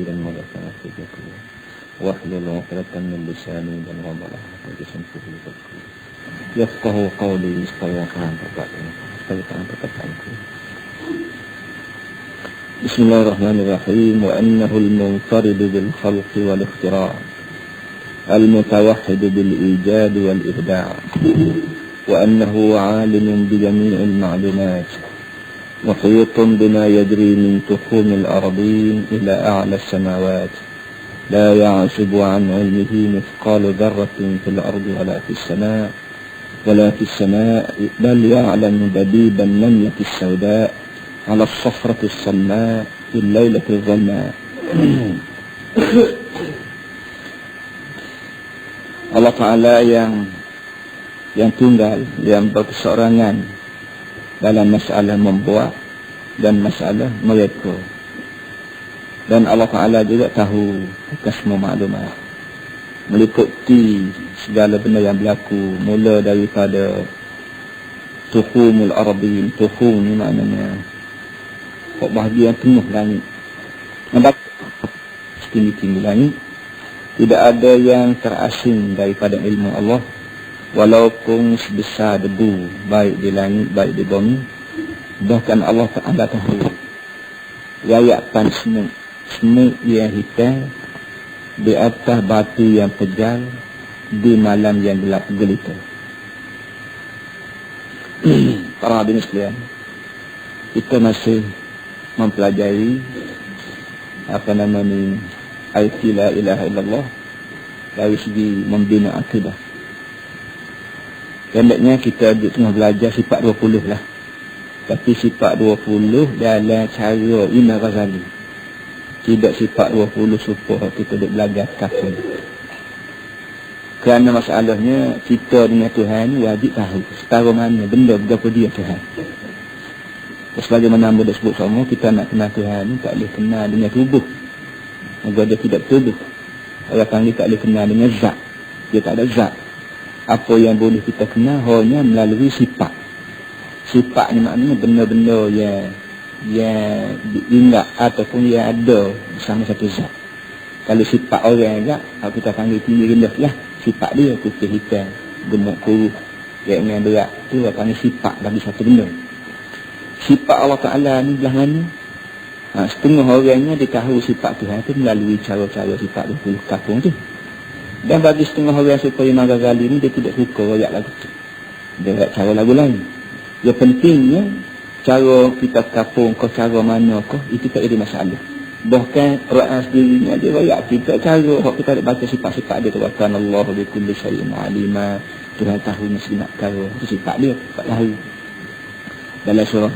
dan mudahkan hidupku. Wahlul 'uqdatan min lisani dan wabalah hadisan kulluku. Yafqahu qawli supaya faham perkataanku. Bismillahirrahmanirrahim. Wa annahu al-munfarid bil khalqi wal ikhtira', al-mutawahhid bil ijad wal ibda', wa annahu 'alimun bi jami'il ma'lumat, muhitun bima yajri min tukhumil ardin ila a'la as-samawat, la ya'zubu 'an 'ilmihi mithqalu dharratin fil ardi wala fis sama' wala fis sama'i, bal ya'lamu dabib an-namlati as-sawda' 'ala as-safrati as-samma' fil laylati adh-dhamma. Allah Ta'ala yang tunggal, yang berkeseorangan dalam masalah membuat dan masalah mereka. Dan Allah Ta'ala juga tahu akan semua maklumat, meliputi segala benda yang berlaku, mula daripada tuhumul arabin. Tuhum ni maknanya bahagian penuh langit, setinggi-tinggi langit. Tidak ada yang terasing daripada ilmu Allah, walaupun sebesar debu, baik di langit, baik di bumi. Bahkan Allah Ta'ala tahu rayapan semut yang hitam di atas batu yang pejal di malam yang gelap gelita. Para hadirin sekalian, kita masih mempelajari ayat la ilaha illallah dari segi membina akidah. Pendeknya kita tengah belajar sifat 20 lah. Tapi sifat 20 dalam cara Imam Ghazali, tidak sifat 20 supaya kita duk belajar kafir. Kerana masalahnya kita dengan Tuhan wajib tahu setara mana benda berapa dia Tuhan. Sebagaimana dah sebut semua, kita nak kenal Tuhan tak boleh kenal dengan tubuh. Moga dia tidak tubuh. Orang panggil tak boleh kenal dengan zat. Dia tak ada zat. Apa yang boleh kita kenal hanya melalui sifat. Sifat ni maknanya benda-benda yang diingat ataupun yang ada bersama satu zat. Kalau sifat orang zat, kita panggil tinggi rendah lah. Sifat dia putih hitam, gemuk kurus, yang berat tu orang panggil sifat bagi satu benda. Sifat Allah Ta'ala ni belah mana? Setengah orangnya dia tahu sifat Tuhan tu melalui cara-cara sifat 20 kapung tu. Dan bagi setengah orang supaya Imam Ghazali ni dia tidak suka royak lagu tu. Dia royak cara lagu lain. Yang pentingnya cara kita kapung ke cara mana ke, itu tak ada masalah. Bahkan Quran sendiri dia royak kita cara kita baca sifat-sifat dia tu. Allah bi kulli syai'in alima. Tuhan tahu segala perkara. Itu sifat dia, tak tahu. Dalam surah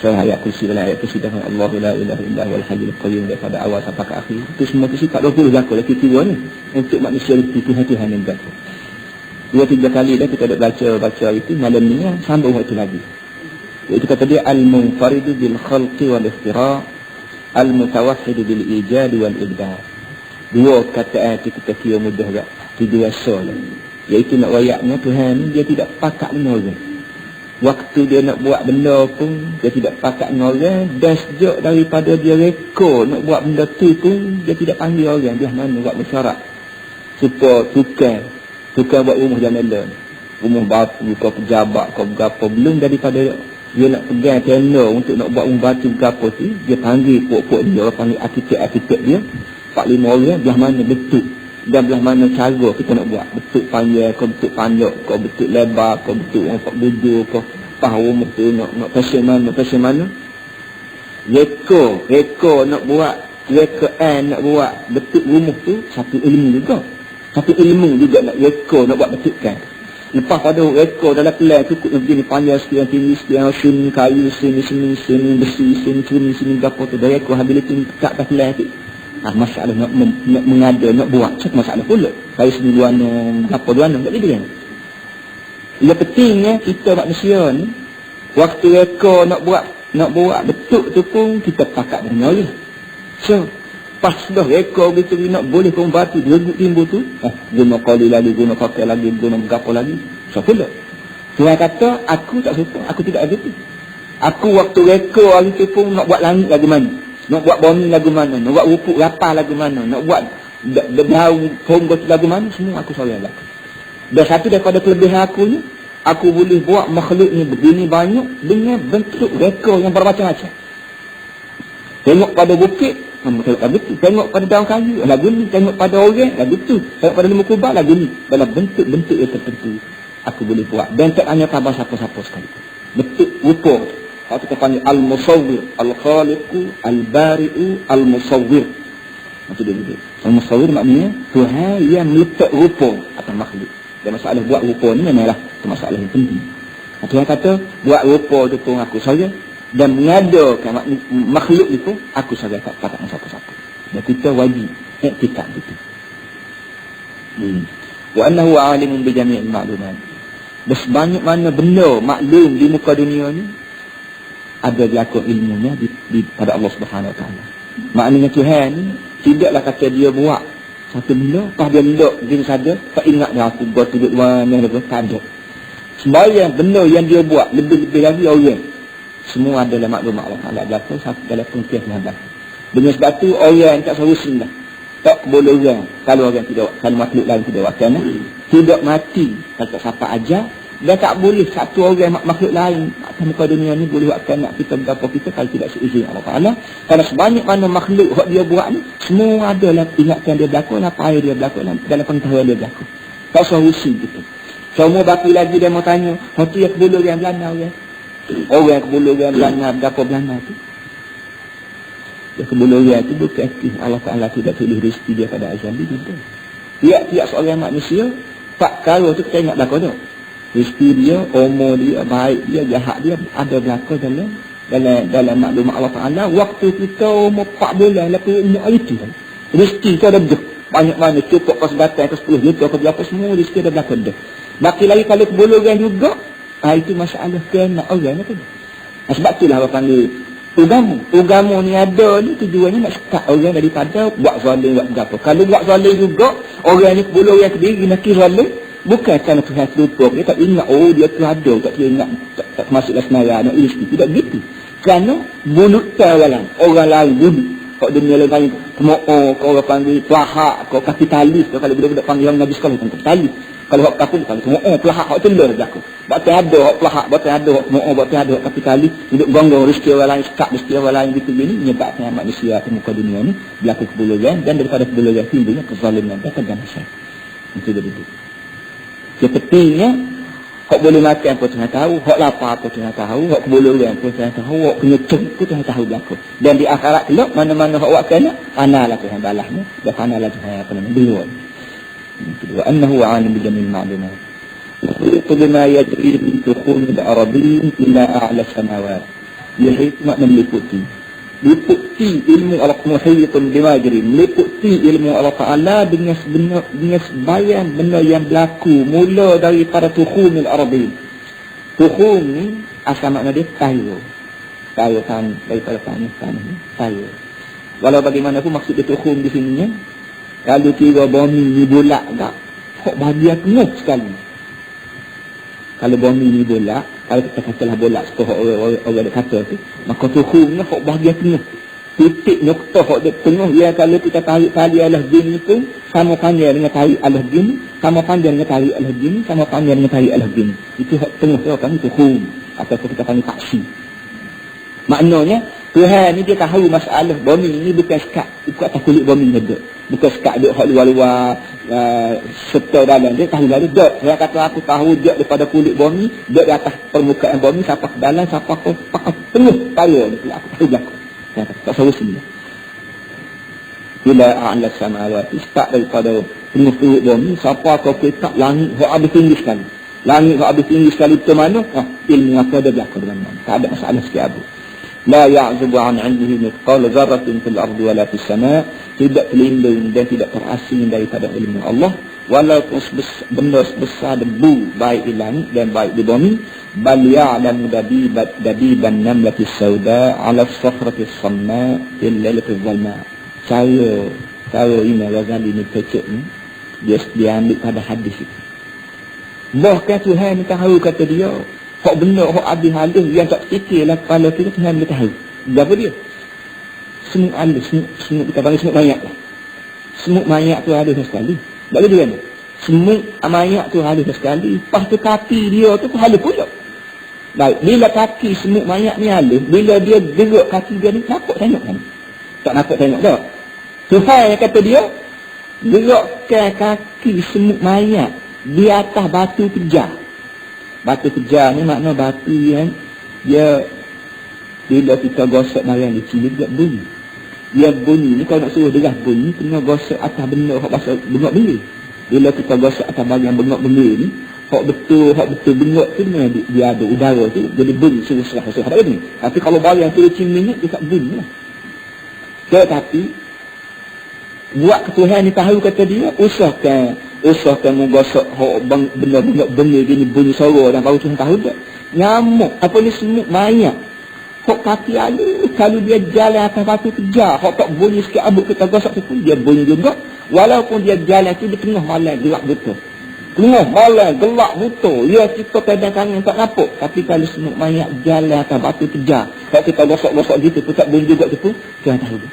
ayat kursi, dalam ayat kursi dengan Allah la ilaha illa huwal hayyul qayyum, daripada awal sampai ke akhir. Itu semua sifat 20 berlaku lagi tiga ni untuk manusia itu Tuhan yang berlaku. 2-3 kali dah kita dah baca itu. Malam ni sambung waktu lagi. Itu kata dia al-munfarid bil khalqi wal ikhtira', al-mutawahhid bil ijad wal ibda'. Dua kata itu kita kira mudah tak? Tiga asal. Iaitu nak wayaknya Tuhan ni dia tidak pakat dengan orang. Waktu dia nak buat benda pun dia tidak pakat dengan orang. Dan sejak daripada dia reka nak buat benda tu pun dia tidak panggil orang. Dia mana buat bersyarat supaya tukar buat rumah jamilan, rumah batu, kau pejabat, kau berapa. Belum daripada dia nak pegang tender untuk nak buat rumah batu berapa tu, dia panggil pokok dia, orang panggil arkitek dia 4-5 orang. Belah mana bentuk dan belah mana cara kita nak buat. Bentuk panjang, kau bentuk panjang, kau bentuk lebar, kau bentuk empat bujur, kau paha rumah tu nak pasal mana. Reka nak buat, rekaan nak buat bentuk rumah tu satu ilmu juga. Satu ilmu juga nak reka nak buat bentukkan. Lepas pada reka dalam plan tu begini panjang sekian, tinggi sekian, sini kayu, sini besi, sini berapa tu. Dari reka habis itu tak dah plan tu. Masalah nak mengada, nak buat, satu masalah pula. Dari segi duana, berapa duana, tak boleh. Yang pentingnya kita manusia ni, waktu reka nak buat betul tu pun kita pakat dengan orang. So, pas dah reka begitu nak boleh kau batu regut timbul tu, guna kali lagi, guna pakai lagi, guna berapa lagi. So pula Tuhan kata aku tak suka, aku tidak ada tu. Aku waktu reka hari tu pun nak buat langit lagi mana. Nak buat bumi lagu mana, nak buat rupuk rapal lagu mana, nak buat bau pombo lagu mana, semua aku sorang lagu. Dan satu daripada kelebihan aku ni, aku boleh buat makhluk ni begini banyak dengan bentuk reka yang bermacam-macam. Tengok pada bukit, lagu tu. Tengok pada daun kayu, lagu ni. Tengok pada orang, lagu tu. Tengok pada lembu kubah, lagu ni. Dalam bentuk-bentuk yang tertentu, aku boleh buat. Dan tak hanya khabar siapa-siapa sekali. Bentuk rupa. Kalau kita panggil Al-Musawwir, Al-Khaliqu, Al-Bari'u, Al-Musawwir. Macam dia begitu. Al-Musawwir maknanya Tuhan yang meletak rupa atas makhluk. Dan masalah buat rupa ni memanglah itu masalah yang penting. Tuhan kata, buat rupa tu Tuhan aku saja. Dan mengadakan makhluk itu, aku saja tak katakan siapa-siapa. Dan kita wajib iktikad itu. Wa annahu alimun bi jami'il ma'lumat. Dan sebanyak mana benda maklum di muka dunia ni, ada berlaku ilmunya pada Allah Subhanahu Wa Taala. Maknanya Tuhan ni tidaklah kata dia buat satu benda, lepas dia meluk dia saja, tak ingat dah aku buat tujuh mana lepas tak ada. Sembahyang benda yang dia buat lebih-lebih lagi orang. Semua adalah maklumat Allah Taala berlaku dalam pengertian Tuhan berlaku. Dengan sebab tu orang tak solusi dah. Tak boleh orang kalau orang tidak, kalau makhluk lain tidak buat kerana tidak mati kalau tak siapa ajar. Dan tak boleh satu orang makhluk lain atas muka dunia ni boleh buatkan nak kita berapa kita kalau tidak seizin Allah Ta'ala. Kerana sebanyak mana makhluk yang dia buat ni, semua adalah ingatkan dia berlaku, apa yang dia berlaku dalam pengetahuan dia berlaku. Tak solusi gitu. Semua baki lagi dia mau tanya, hati yang kebulu yang belanda orang. Orang yang kebulu yang belanda, berapa belanda tu? Dia kebulu yang tu bukan Allah Ta'ala tidak tulis rezeki dia pada azali gitu. Tiap-tiap seorang manusia, tak kalau tu kita ingat berlaku tu. Rezeki dia, umur dia, baik dia, jahat dia ada berlaku dalam maklumat Allah Ta'ala. Waktu kita umur 4 bulan, lepas umur itu kan. Rezeki tu ada berlaku. Banyak mana, cukup ke sebatang ke 10 juta ke berapa, semua rezeki ada berlaku dah. Baki lagi kalau kebulugan juga, itu masalah kena orang tu. Sebab itulah orang panggil Agama ni ada ni tujuannya nak sekat orang daripada buat zalim buat berapa. Kalau buat zalim juga, orang ni kebulugan yang kediri nak kira zalim. Bukan kerana Tuhan terlupa, dia tak ingat, dia tu ada, tak kira ingat, tak masuklah senarai, nak rezeki. Tidak begitu. Kerana bulut orang lain bulut. Kalau dunia lain panggil orang panggil pelahak, kalau kapitalis, kalau budak-budak panggil yang Nabi sekolah, kapitalis. Kalau hak kapul, kalau pelahak, hak telur berlaku. Bakti ada hak pelahak, bakti ada hak bakti ada hak kapitalis, hidup gonggong rezeki orang lain, sekat rezeki orang lain, gitu-gini, menyebabkan manusia di muka dunia ni, berlaku kebulugan, dan daripada kebulugan timbulnya kezaliman, dan keganas. Itu dia begitu. Yang pentingnya, hak boleh makan pun Tuhan tahu, hak lapar pun Tuhan tahu, hak kebulugan pun Tuhan tahu, hak kenyeceng pun Tuhan tahu berlaku. Dan di akhirat kelak, mana-mana hak buat kena, panalah Tuhan balasnya, dan panalah Tuhan apa namanya, beliau. Wa annahu alim bijamil ma'lumat. Itu bima yajri min dukhul al-arabin ila a'la samawat. Yaitu makna meliputi ilmu Allah muhitun bima yajri, meliputi ilmu Allah Ta'ala dengan sebagian benda yang berlaku mula daripada dukhul al-arabin. Dukhul ni asal makna dia tayu kan daripada tanah tayu. Walau bagaimanapun maksud dia dukhul di sininya, kalau kira bumi ni bulat tak, kok bahagia penuh sekali. Kalau bumi ni bulat, kalau kita katalah bulat setelah orang dia kata tu, maka tuhumnya kok bahagia penuh. Titik nokta kok dia penuh, ya kalau kita tarik tali alah jin itu, sama panjang dengan tarik alah jin, sama panjang dengan tarik alah jin, sama panjang dengan tarik alah jin. Itu hak penuh tu kan, tuhum. Ataupun kita panggil taksi. Maknanya, Tuhan ni dia tahu masalah bumi ni bukan sekat ikut atas kulit bumi ada. Bukan sekat duduk hak luar-luar serta dalam dia tahu lalu duduk. Dia kata aku tahu duduk daripada kulit bumi, duduk di atas permukaan bumi, siapa ke dalam, siapa ke pakai penuh payah ni. Aku tahu belakang. Dia kata tak solusi dia. Bila a'la samawati, start daripada penuh kulit bumi, siapa ke kitab langit hak habis tinggi sekali. Langit hak habis tinggi sekali itu mana? Ilmu apa ada belakang dengan mana. Tak ada masalah sikit abu. La ya'zubu an 'ilmihi mithqala dzarratin fil ardi wala fis sama', tidak terlindung dan tidak terasing daripada ilmu Allah, walaupun benda sebesar debu baik di langit dan baik di bumi. Bal ya'lamu dabiban namlati sauda 'ala as-sakhrati as-samma fil lailati adh-dhalma. Cara Imam Ghazali ni kecek ni dia ambil pada hadis itu. Bahkan Tuhan tahu kata dia, hak benda, hak habis halus yang tak fikirlah kepala kita, Tuhan boleh tahu. Berapa dia? semut halus, semut kita panggil semut mayat lah. Semut mayat tu halus sekali. Tak boleh kan? Semut mayat tu halus sekali. Lepas tu kaki dia tu halus pula. Baik, bila kaki semut mayat ni halus, bila dia gerak kaki dia ni, nampak tengok kan? Tak nampak tengok tak? Tuhan yang kata dia, gerakkan kaki semut mayat di atas batu kejar. Batu kejar ni makna batu yang dia bila kita gosok barang di sini dia bunyi. Dia bunyi ni kalau nak suruh deras bunyi kena gosok atas benda hak pasal bengok beli. Bila kita gosok atas barang bengok beli ni, hak betul bengok tu dia ada udara tu jadi bunyi serah ada ni. Tapi kalau barang tu cimin dia tak bunyi lah. Tetapi buat Tuhan ni tahu kata dia usahakan menggosok benda bengok gini bunyi suara dan baru Tuhan tahu tak. Nyamuk apa ni semut mayat hok kaki halus kalau dia jalan atas batu kejar hok tak bunyi sikit abuk kita gosok tu dia bunyi juga walaupun dia jalan tu di tengah malam gelap betul tengah malam gelap betul ya kita kadang-kadang tak nampak tapi kalau semut mayat jalan atas batu kejar hok kita gosok-gosok gitu tu tak bunyi juga tu Tuhan tahu dia.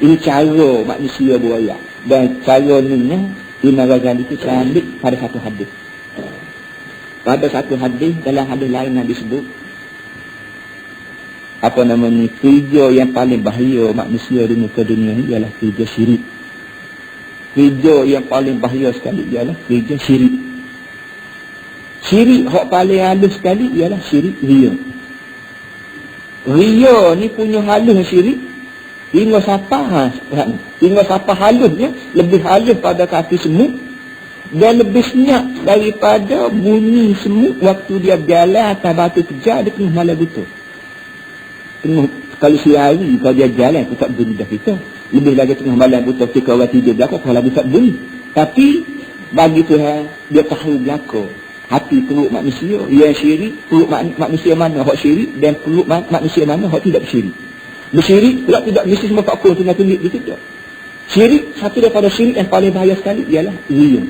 Ini cara manusia buaya dan cara ni Imam Ghazali itu saya ambil pada satu hadis. Pada satu hadis, dalam hadis lain yang disebut apa namanya, kerja yang paling bahaya manusia di muka dunia ini ialah kerja syirik. Kerja yang paling bahaya sekali ialah kerja syirik. Syirik hak paling halus sekali ialah syirik riya. Riya ni punya halus syirik hingga siapa halusnya lebih halus pada kaki semut dan lebih senyap daripada bunyi semut waktu dia berjalan atas batu kejar di tengah malam buta. Kalau siari kalau dia jalan tu tak bunyi dah kita. Lebih lagi tengah malam buta ketika orang tidur belakang kalau dia tak bunyi. Tapi bagi Tuhan dia tahu belakang hati perut manusia yang syirik, perut manusia mana hak syirik dan perut manusia mana hak tidak syirik. Bersyirik pula tidak mesti semua faktor tu nak tunjuk dia tidak. Syirik, satu daripada syirik yang paling bahaya sekali ialah riya.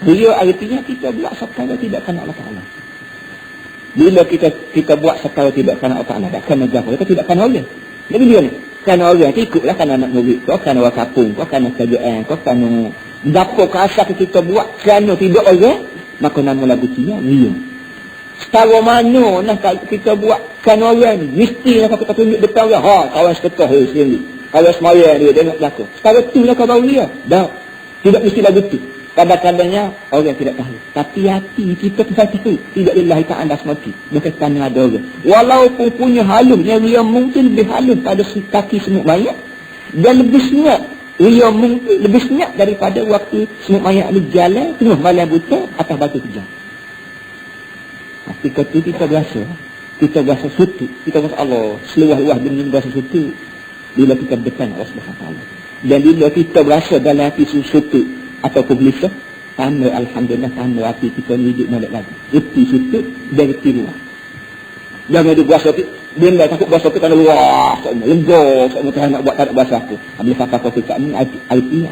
Riya artinya kita buat sekala tidak kerana Allah Ta'ala. Bila kita buat sekala tidak kerana Allah Ta'ala, tak kerana jaga, kita tidak kerana Allah. Jadi dia ni, kerana orang tu ikutlah kerana anak murid kau, kerana orang kapung kau, kerana kerajaan kau, kerana dapur kasar kita buat kerana tidak orang, maka nama lagu dia riya. Setara mana nak kita buat kerana orang ni, mesti nak kita tunjuk depan orang, kawan seketah dia sendiri. Kawan semayang dia tengok belakang. Setara tu lah kau baru dia. Dah. Tidak mesti lagu tu. Kadang-kadangnya orang tidak tahu. Tapi hati kita tu tahu. Tidak lillahi ta'ala semati. Bukan kerana ada orang. Walaupun punya halusnya, dia mungkin lebih halus pada kaki semut mayat. Dan lebih senyap. Dia mungkin lebih senyap daripada waktu semut mayat ni jalan, tengah malam buta, atas batu kejar. Ketika itu kita berasa sutu, kita berasa Allah seluas-luas dunia berasa sutu bila kita depan Allah SWT. Dan bila kita berasa dalam hati sutu atau gelisah, tanda alhamdulillah, tanda hati kita ni hidup molek lagi. Reti sutu dan reti luar. Jangan dia berasa bila takut berasa kita luar semua lega semua Tuhan nak buat tak ada berasa aku. Bila kata kita ni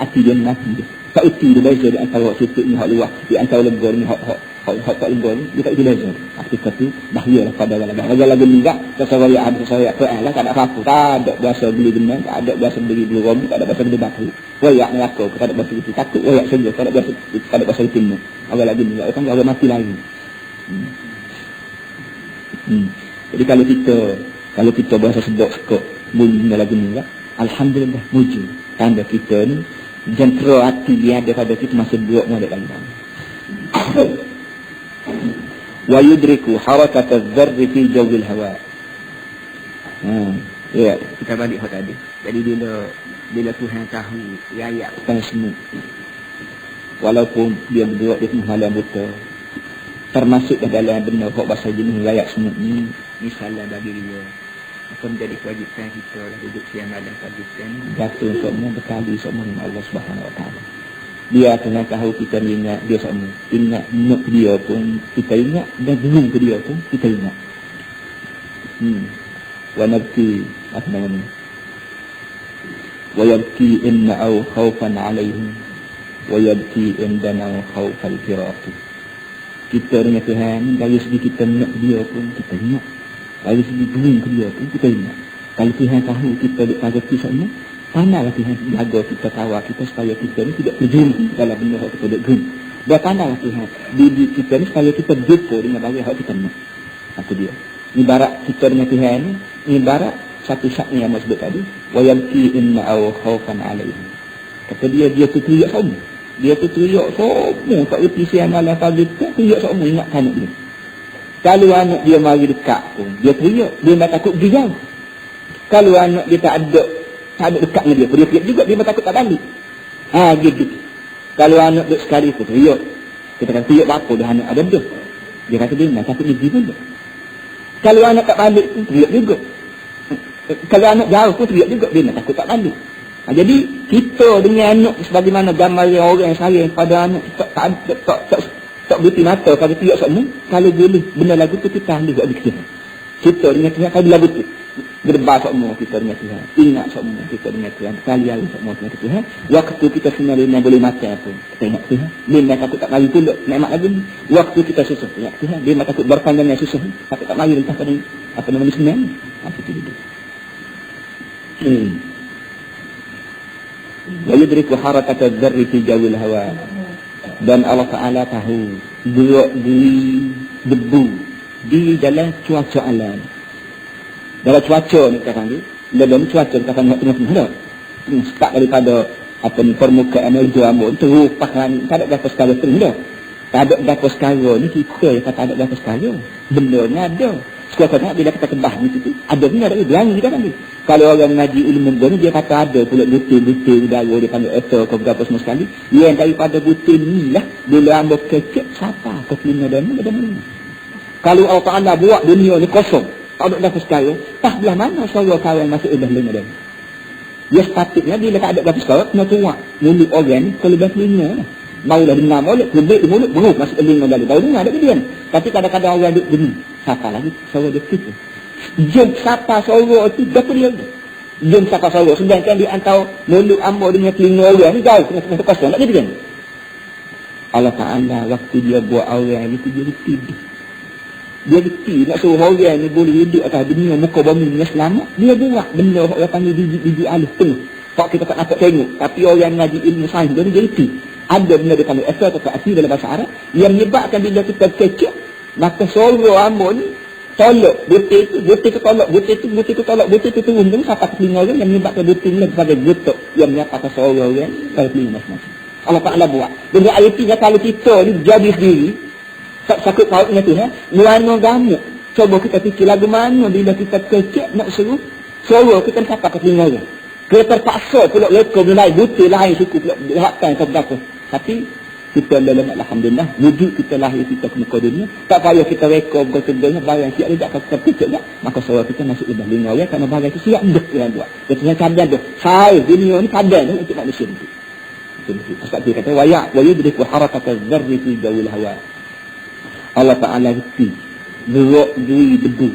hati dia mati dia. Tak erti dia beza di antara sutu ni hak luar, di antara lega ni hak tak lembar ni, dia tak belajar. Ketika tu, bahayalah pada orang lain. Lagu ni tak, sesuai Quran lah, tak ada apa-apa. Tak ada bahasa beli benang, tak ada bahasa beli rom, tak ada bahasa beli batu. Wayak neraka, tak ada bahasa itu. Takut wayak saja, tak ada bahasa itu. Orang lagi ni, orang mati lagi. Jadi kalau kita bahasa sebab sekok, bunyi lagu ni lah, alhamdulillah, muju. Tanda kita ni, jentera hati dia ada pada kita masih buat molek lagi. Wa yudriku harakat az-zarri fi jawil hawa. Ya, kita balik hak tadi. Jadi bila Tuhan tahu rakyat bukan semua. Walaupun dia berdua di tengah malam buta, termasuk dalam benda hak bahasa jenis rakyat semua ni, misalnya bagi dia akan menjadi kewajipan kita lah duduk siang malam pagi siang jatuh semua berkali semua dengan Allah Subhanahu Wa Taala. Dia kena tahu kita ingat dia sama. Ingat dia pun kita ingat dan belum ke dia pun kita ingat. Wa nabki apa namanya? Wa yabki inna'u khawfan 'alaihim wa yabki indana khawfal firaq. Kita dengan Tuhan dari segi kita ingat dia pun kita ingat. Dari segi belum ke dia pun kita ingat. Kalau Tuhan tahu kita duk rezeki semua, pandailah Tuhan jaga kita, kawal kita supaya kita ni tidak terjun dalam benda yang kita duk guna. Dia pandailah Tuhan didik kita ni supaya kita jumpa dengan bagi hak kita nak. Itu dia. Ibarat kita dengan Tuhan ni, ibarat satu syaknya yang sebut tadi, wa yamki inna aw khawfan alaihi. Kata dia tu teriak semua. Dia tu teriak semua, tak reti siang malam pagi tak teriak semua ingat anak dia. Kalau anak dia mari dekat pun, dia teriak, dia tak takut pergi jauh. Kalau anak dia tak ada dekat dengan dia, dia teriak juga, dia takut tak balik. Gitu. Kalau anak duduk sekali pun teriak. Kita kata teriak apa dah anak ada dah. Dia kata dia nak takut pergi pun dah. Kalau anak tak balik pun teriak juga. Kalau anak jauh pun teriak juga, dia nak takut tak balik. Jadi kita dengan anak sebagaimana gambar orang saya pada anak tak berhenti mata pada teriak semua. Kalau boleh benda lagu tu kita ambil buat kita. Kita dengan Tuhan kalau lagu tu berdebar semua kita dengan Tuhan. Ingat semua kita dengan Tuhan. Kalian semua dengan Tuhan. Waktu kita sebenarnya boleh mati pun kita ingat Tuhan. Dia takut tak mari pula nikmat lagi. Waktu kita susah ingat Tuhan. Dia takut berpanjangnya susah. Takut tak mari lepas pada apa namanya sebenarnya. Apa itu dia. Wa yudriku harakat az-zarri fi jawil hawa. Dan Allah Ta'ala tahu gerak diri debu di dalam cuaca alam. Dalam cuaca ni kata ni, dalam cuaca kata nak tengah-tengah. Start daripada apa ni permukaan menuju ambon terus pakai tak ada apa sekali terus. Tak ada apa sekali ni kita yang kata ada apa sekali. Benda ni ada. Sekarang bila kita tebah ni tu ada benda ada bilang kita kan ni. Kalau orang ngaji ilmu ni dia kata ada pula butir-butir udara dia panggil ether ke berapa semua sekali. Yang daripada butir ni lah bila anda kecek siapa ke telinga dan mana. Kalau Allah Ta'ala buat dunia ni kosong, tak ada apa sekali, tak belah mana suara kawan masuk dalam telinga dia. Ya sepatutnya bila tak ada apa sekali kena tuak mulut orang ni kalau dah telinga lah. Maulah dengar mulut, lebih di mulut beruk masuk telinga dia. Baru dengar ada dia. Tapi kadang-kadang orang duduk dengar. Siapa lagi suara dia gitu. Jom siapa suara itu dapat dia. Jom siapa suara. Sedangkan di antara mulut ambo dengan telinga orang ni jauh. Kena kosong. Tak jadi kan? Allah Ta'ala waktu dia buat orang itu dia reti. Dia reti nak suruh orang ni boleh hidup atas dunia muka bumi ni selamat. Dia buat benda orang panggil biji alif tengah. Tak kita tak nak tengok. Tapi orang ngaji ilmu sains dia reti. Ada benda dia panggil asal atau asli dalam bahasa Arab yang menyebabkan bila kita kecek maka suara ambo ni tolak butir tu tolak butir tu turun tu sampai ke telinga orang yang menyebabkan butir ni sebagai getok yang menyebabkan suara orang kalau telinga masing-masing. Allah Ta'ala buat. Jadi artinya kalau kita ni jadi sendiri tak sakut tahu dengan Tuhan, mana gamuk. Cuba kita fikir lagu mana bila kita kecek nak suruh suara kita sampai ke telinga orang. Kita terpaksa pula rekod lain butir lain suku pula diharapkan ke berapa. Tapi kita alhamdulillah wujud kita lahir kita ke muka dunia tak payah kita rekod bukan sebenarnya barang siap dia tak kita kecek tak maka suara kita masuk dalam lingkungan ya kerana barang itu siap dah dia buat dia cadang dah saya dunia ni cadang untuk manusia itu sebab dia kata wa yudriku harakat az-zarri fi jawil hawa. Allah Ta'ala reti gerak diri debu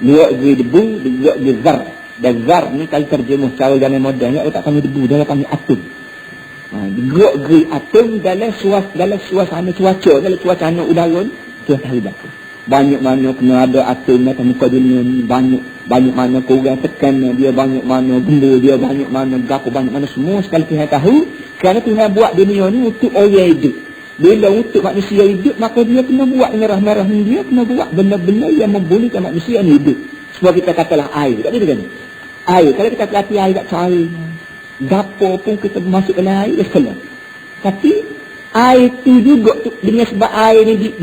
gerak diri debu gerak diri zar dan zar ni kalau terjemuh cara zaman moden dia tak panggil debu dia panggil atom. Gerak atom dalam suasana cuaca dalam suasana udara ni Tuhan tahu berapa banyak mana kena ada atom dalam muka dunia ni banyak mana korang tekan dia banyak mana benda dia banyak mana berapa banyak mana semua sekali Tuhan tahu kerana Tuhan buat dunia ni untuk orang hidup. Bila untuk manusia hidup maka dia kena buat merah-merah dia kena buat benda-benda yang membolehkan manusia ni hidup. Sebab kita katalah air tak ada kan air kalau kita latih air tak cari gapo pun kita masuk ke air dia kena. Tapi air tu juga tu, dengan sebab air ni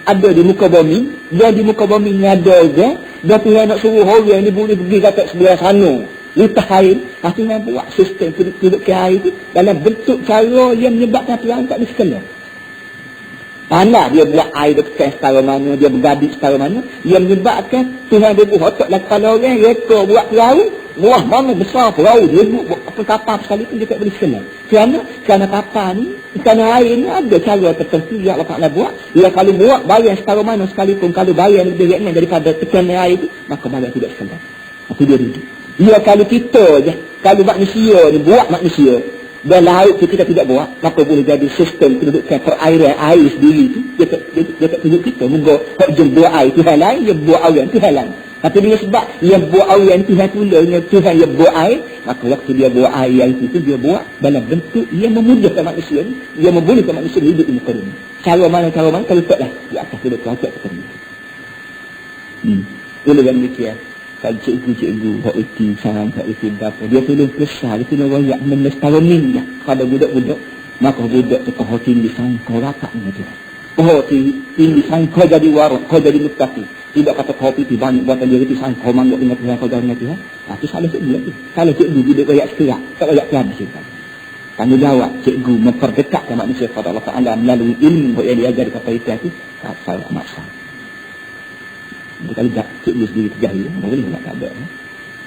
ada di muka bumi, dia di muka bumi ni ada je, dia Tuhan nak suruh orang ni boleh pergi kat sebelah sana. Litah air, pasti nak buat sistem penduduk ke air tu dalam bentuk cara yang menyebabkan Tuhan tak boleh sekena. Pandai dia buat air dekat setara mana, dia bergadik setara mana, yang menyebabkan Tuhan dia buat otak lah kepala orang, reka buat perahu, wah mana besar perahu, dia buat apa kapal sekali pun dia tak boleh sekena. Kerana kapal ni, kerana air ni ada cara tertentu yang Allah Ta'ala buat, yang kalau buat bayar setara mana sekalipun, kalau bayar lebih ringan daripada tekanan air tu, maka bayar tidak sekena. Itu dia duduk. Ya kalau kita je, kalau manusia ni buat manusia, dan laut tu kita tidak buat, maka boleh jadi sistem kedudukan perairan air sendiri tu dia tak tunjuk kita. Moga hak jem buat air Tuhan lain, dia buat orang Tuhan lain. Tapi dia sebab dia buat air yang Tuhan pula, Tuhan dia buat air, maka waktu dia buat air itu dia buat dalam bentuk yang memudahkan manusia ni, dia membolehkan manusia hidup di muka dunia. Cara mana kalau letaklah di atas tu letak seperti itu. Oleh yang demikian, kalau cikgu hak itu saran, hak itu apa, dia tulis besar, dia tulis royak menestaranin pada budak-budak, maka budak tu kau tinggi sangka rakat dengan Tuhan. Kau tinggi sangka jadi warak, kau jadi muttaqi. Tidak kata kopi itu banyak buatan dia itu sangka mangguk dengan Tuhan, kau dengan Tuhan. Itu salah cikgu lagi. Kalau cikgu budak royak sekerak, tak royak Tuhan cerita. Tanggungjawab cikgu memperdekatkan manusia kepada Allah Ta'ala melalui ilmu yang diajar kepada kita itu, tak saya maksa. Kalau tak cikgu sendiri terjahil, boleh tak ada.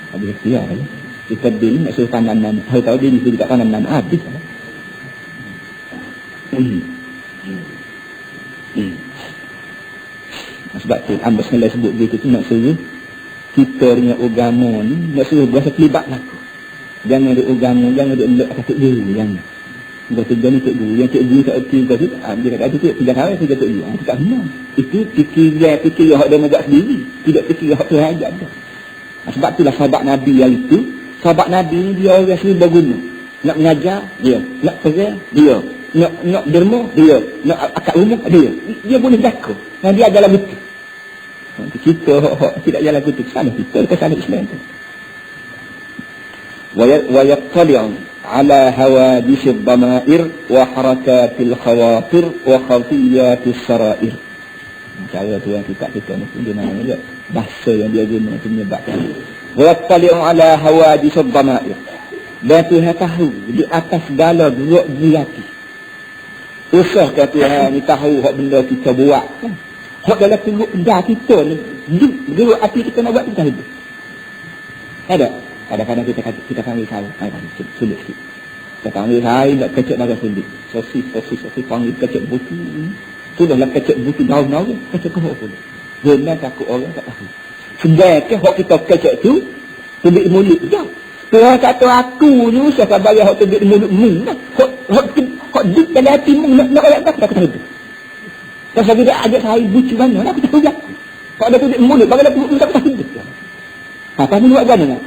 Habis ikhtiar ya. Kita bil nak suruh tanam, tahu dia ni tak tanam habis. Sebab tu Amba Bismillah sebut begitu tu nak suruh kita dengan agama ni, nak suruh berasa terlibat laku. Jangan ada agama, jangan ada elok kata diri yang dia tujuan ni cikgu, yang cikgu tak erti tu, dia kata tu tidak tahu saya tak cikgu. Tak benar. Itu fikir hak dia majak sendiri, tidak fikir hak Tuhan ajar dah. Sebab itulah sahabat Nabi yang itu, sahabat Nabi ni dia orang sendiri berguna. Nak mengajar dia, nak perang dia, nak derma dia, nak akad rumah dia. Dia boleh jaga. Dan dia jalan betul. Kita tidak jalan betul, salah kita kesalahan Islam tu. ويطلع على حوادث الضمائر وحركات الخواطر وخفيات السرائر. Cara tu yang kita ni dia namanya bahasa yang dia guna untuk menyebabkan. ويطلع على حوادث الضمائر. Dan Tuhan tahu di atas segala gerak-gerik hati. Usahkan Tuhan ni tahu hak benda kita buat. Hak dalam perut dah kita ni, gerak hati kita nak buat kita hidup. Ada. Kadang-kadang kita panggil saya, sulit sikit. Kita panggil saya, nak kecek darah sulit. Sosis, panggil kecek buku. Sudahlah kecek buku daun-daun, kecek kohok pun. Benar takut orang tak tahu. Sebenarnya, hak kita kecek tu, tebik mulut je. Tuhan kata aku ni, usah bagi hak tebik mulut. Hak duduk dalam hati mu, nak orang tak tahu tu. Pasal dia ajak saya bucu mana, aku tak tahu aku. Kalau ada tebik mulut, bagi aku tak tahu tu. Apa ni buat mana nak?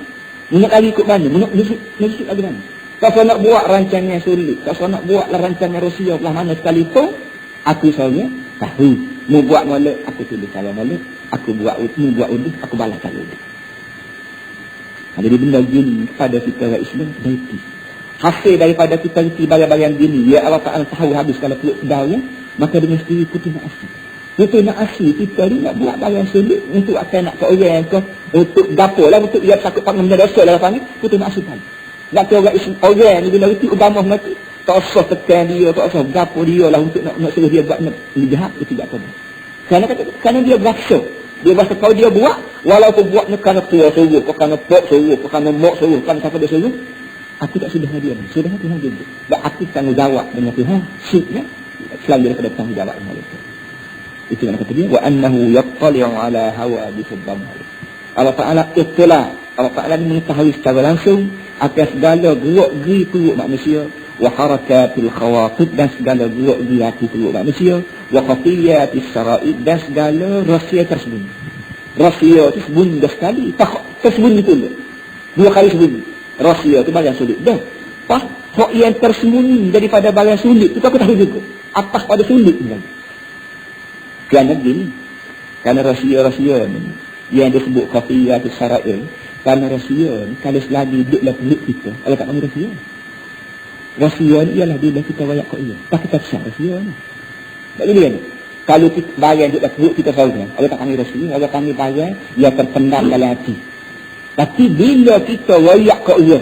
Nak lagi ikut mana? Nak lusuk lagi mana? Kalau nak buat rancangan sulit, kalau nak buat rancangan Rusia belah mana sekalipun, aku sebenarnya tahu. Mu buat mula, aku tulis salah mula. Aku buat unduh, aku balas salah unduh. Jadi benda gini kepada kita orang Islam, baiki. Hasil daripada kita reti bagian-bagian gini, ya Allah Ta'ala tahu habis kalau perut pedalnya, maka dengan sendiri putih nak asli. Putih nak asli, kita ni nak buat bagian sulit untuk akan nak ke orang ke, untuk dapur lah, untuk dia sakit panggil benda dosa lah panggil, putih nak asli tadi. Nak ke orang ni bila reti agama mati, tak usah tekan dia, tak usah dapur dia lah untuk nak suruh dia buat jahat, itu tidak apa. Kerana dia berasa. Dia berasa kalau dia buat, walaupun buat ni kerana tua suruh, kerana pok suruh, kerana mok suruh, kerana siapa dia suruh, aku tak sudah dia. Sudah Tuhan dia. Dan aku tanggungjawab dengan Tuhan, syuknya, selalu daripada tanggungjawab dengan Allah. Itu yang kata dia, wa annahu yattali'u ala hawadithid dhama'ir. Allah Ta'ala ittila', Allah Ta'ala ni mengetahui secara langsung akan segala gerak-gerik perut manusia, wa harakatil khawatir, dan segala gerak-gerik hati perut manusia, wa khafiyatis sara'id, dan segala rahsia tersembunyi. Rahsia itu sembunyi dah sekali, tersembunyi pula. 2 kali sembunyi. Rahsia itu barang sulit. Dah. Hak yang tersembunyi daripada barang sulit itu aku tahu juga. Atas pada sulit ni. Kerana gini. Kerana rahsia-rahsia ni yang disebut khafiyatis sara'id, kerana rahsia ni kalau selagi duduklah perut kita, Allah tak panggil rahsia. Rahsia ni ialah bila kita wayak kat ia. Tak kita besar rahsia ni. Tak boleh ni. Kalau barang duduklah perut kita sahaja, Allah tak panggil rahsia, Allah panggil barang yang terpendam dalam hati. Tapi bila kita wayak kat ia,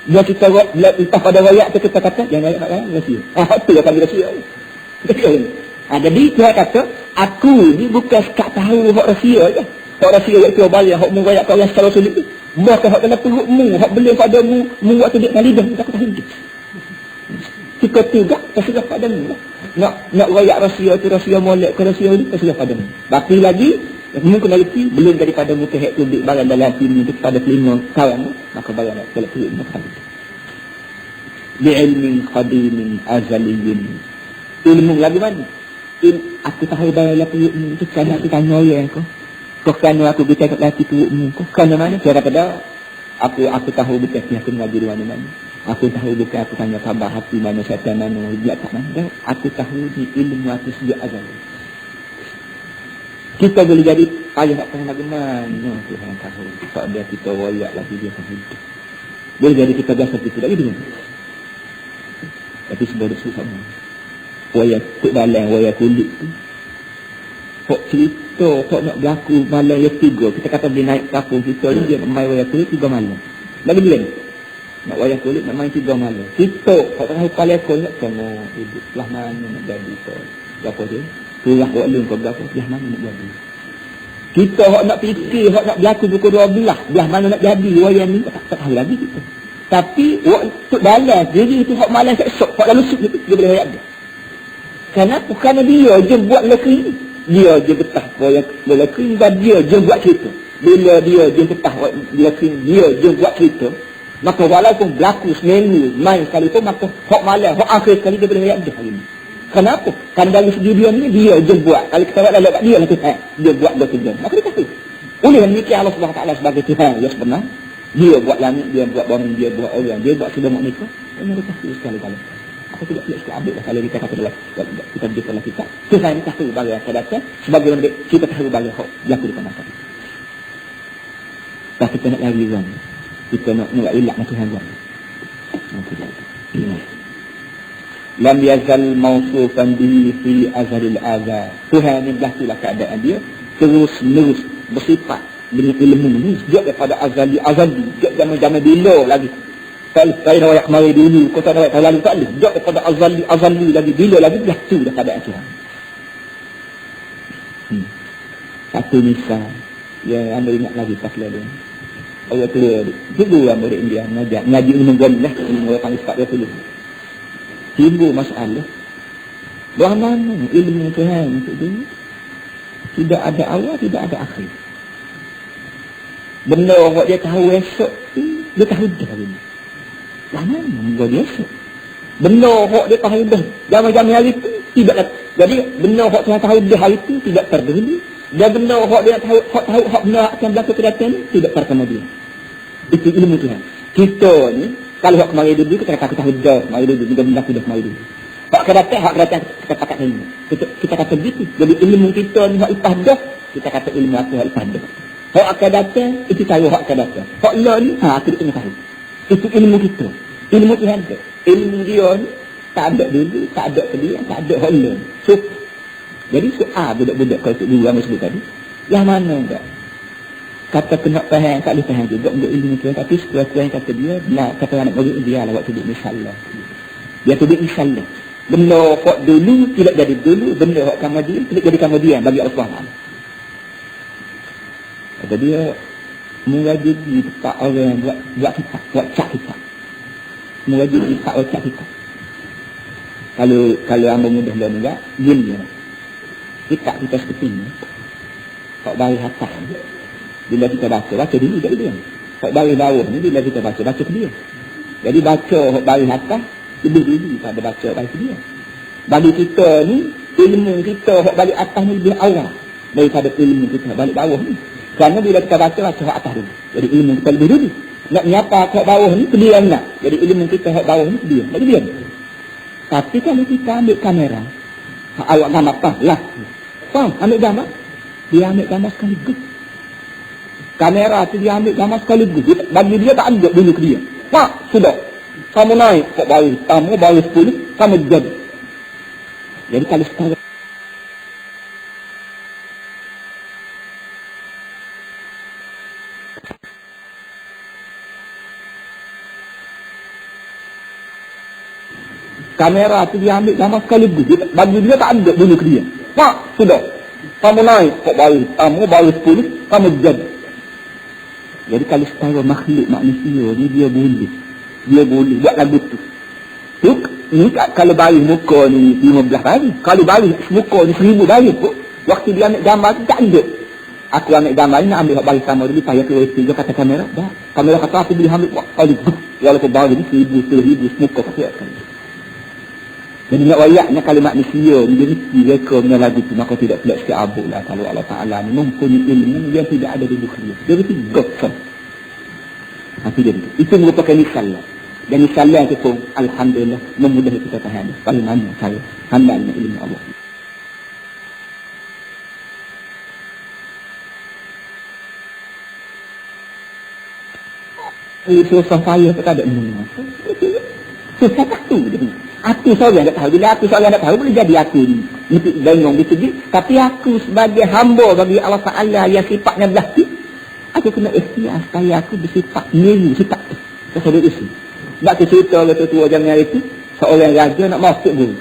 bila kita lepas pada wayak tu kita kata jangan wayak kat ia, rahsia. Itu yang panggil rahsia. Jadi Tuhan kata, aku ni bukan sekat tahu hak rahsia je. Hak rahsia yang kau bayar, hak mu wayak kat orang secara sulit tu. Bahkan hak dalam perutmu, hak beli padamu, mu buat tu dengan lidah, tak tahu tu. Kita tegak, terserah padamu. Nak wayak rahsia tu, rahsia molek ke rahsia ni, terserah padamu. Baki lagi, mu kena reti, belum daripada mu kehek tu barang dalam hati ni, kepada kelima kawan, maka barang dalam perut ni, maka bi'ilmin qadimin azaliyin. Ilmu lagi mana? Aku tahu dalam perut ni, itu kerana aku tanya orang kau. Kau kerana aku bercakap lelaki turut muka. Kerana mana? Daripada aku tahu betul aku mengaji di mana-mana. Aku tahu betul aku tanya khabar hati mana, syaitan mana, dia tak mana. Aku tahu di ilmu aku sejak azal. Kita boleh jadi payah tak pernah mana Tuhan tahu. Tak ada kita royak lagi dia akan hidup. Boleh jadi kita biasa kita lagi dengan. Tapi sebagai susah. Royak tuk dalam, royak kulit tu. Hak cerita, hak nak berlaku malam yang 3. Kita kata boleh naik kapung kita ni, dia nak main royak kulit 3 malam. Lagi bila ni? Nak royak kulit, nak main 3 malam. Kita, hak tahu kepala aku nak sama hidup. Belah mana nak jadi kau. Berapa dia? Surah buat lung kau berapa, belah mana nak jadi. Kita hak nak fikir, hak nak berlaku pukul 12, belah mana nak jadi royak ni, tak tahu lagi kita. Tapi, waktu dalam, jadi itu hak malam esok, hak lalu suk dia boleh royak dia. Kenapa? Kerana dia je buat lelaki ni. Dia je betah lelaki ni dan dia je buat cerita. Bila dia je betah lelaki ni, dia je buat cerita. Maka walaupun berlaku seminggu, main sekali tu, maka hak malam, hak akhir sekali dia boleh royak dia hari ni. Kenapa? Kerana dari segi dia ni, dia je buat. Kalau kita buat dalam dia lah Tuhan. Dia buat dia kerja. Maka dia kata. Oleh demikian Allah SWT sebagai Tuhan yang sebenar. Dia buat langit, dia buat bumi, dia buat orang, dia buat sedemuk nikah. Dia mereka sekali-kali. Aku tidak ambil lah kalau kita kata dalam kita beritahu kita. Tuhan ini tahu bagi yang akan datang. Sebagaimana kita tahu bagi yang berlaku depan mata. Tak kita nak lari kan. Kita nak ilak dengan Tuhan kan. Lam yazal mausufan bihi fi azharil azhar. Tuhan ini berlakulah keadaan dia terus-menerus bersifat dengan ilmu ni sejak daripada azali, sejak zaman-zaman bila lagi. Saya nak ayat kemari dulu, kau tak nak ayat lalu tak ada. Sejak daripada azali lagi, bila lagi berlaku dah keadaan Tuhan. Satu misal yang anda ingat lagi pas lalu. Allah tu dulu yang murid India ngaji ilmu galah, ilmu orang panggil sebab dia tu. Timbul masalah. Bagaimana ilmu Tuhan untuk dia? Tidak ada awal, tidak ada akhir. Benda orang dia tahu esok, dia tahu dah hari ni. Bagaimana buat dia esok? Benda orang dia tahu dah jam-jam hari itu, tidak. Jadi benda orang Tuhan tahu dah hari itu, tidak terdahulu. Dan benda orang dia tahu hak benar akan berlaku ke depan ni, tidak terkemudian. Itu ilmu Tuhan. Kita ni, kalau hak kemari dulu, kita kata tahu dah, mari dulu, juga berlaku dah kemari dulu. Hak kedatang kita pakat ilmu. Kita kata begitu. Jadi ilmu kita ni hak lepas dah, kita kata ilmu aku hak lepas dah. Hak akan datang, itu tahu hak akan datang. Hak lah ni, kita kena tahu. Itu ilmu kita. Ilmu Tuhan tu. Ilmu dia ni, tak ada dulu, tak ada sedia, tak ada hak lah. So, jadi soal budak-budak kalau tu dulu ramai sebut tadi, yang mana enggak? Kata kena faham, tak boleh faham juga untuk ilmu Tuhan. Tapi sekurang-kurang kata dia, kata anak murid dia lah waktu dia insyaAllah. Dia tu dia insyaAllah. Benda hak dulu tidak jadi dulu, benda hak kemudian tidak jadi kemudian bagi Allah SWT. Kata dia, mewajib di tempat orang buat kitab, buat cak kitab. Mewajib di tempat orang cak kitab. Kalau hamba mudah lah enggak, diam dia. Kitab kita seperti ni, hak dari atas ni, bila kita baca dulu tak dia. Hak dari bawah ni, bila kita baca ke dia. Jadi baca hak dari atas, lebih dulu pada baca dari dia. Bagi kita ni, ilmu kita hak balik atas ni lebih awal daripada ilmu kita balik bawah ni. Kerana bila kita baca hak atas dulu. Jadi ilmu kita lebih dulu. Nak menyapa hak bawah ni, dia nak. Jadi ilmu kita hak bawah ni, dia. Bagi dia. Tapi kalau kita ambil kamera, awak gambar apa? Lah. Faham? Ambil gambar. Dia ambil gambar sekaligus. Kamera tu dia ambil gambar sekaligus. Bagi dia tak ambil dulu ke dia. Wah, sudah. Kamu naik, kok baru kamu baru 10, kamu jadi. Jadi kalau sekarang kamera tu dia ambil gambar sekaligus. Bagi dia tak ambil dulu ke dia. Wah, sudah. Kamu naik, kok kamu baru 10, kamu jadi. Jadi kalau setara makhluk manusia ni dia boleh buat lagu tu. Ni kalau balik muka ni 15 hari. Kalau balik muka ni 1000 hari pun, waktu dia ambil gambar tu tak ada. Aku ambil gambar ni nak ambil balik sama dulu payah ke dia kata kamera. Dah. Kamera kata aku boleh ambil kali. Walaupun balik ni 1000 muka pakai kan. Jadi nak wayaknya kalimat Mesir dia mesti reka dengan lagu tu, maka tidak pelak sikit abuklah kalau Allah Ta'ala ni mempunyai ilmu yang tidak ada di buku dia mesti gosok. Tapi dia itu merupakan misal lah. Dan misal itu pun alhamdulillah memudahi kita tahan bagaimana cara pandangnya ilmu Allah. Susah payah tak ada ilmu. Susah tak tu dia. Aku seorang tak tahu. Bila aku seorang tak tahu, boleh jadi aku ni. Mesti bengong disegi. Tapi aku sebagai hamba bagi Allah Ta'ala yang sifatnya belah tu, aku kena ikhtiar supaya aku bersifat niru sifat tu. Saya isi. Sebab tu cerita oleh tua zaman itu, seorang raja nak masuk guru.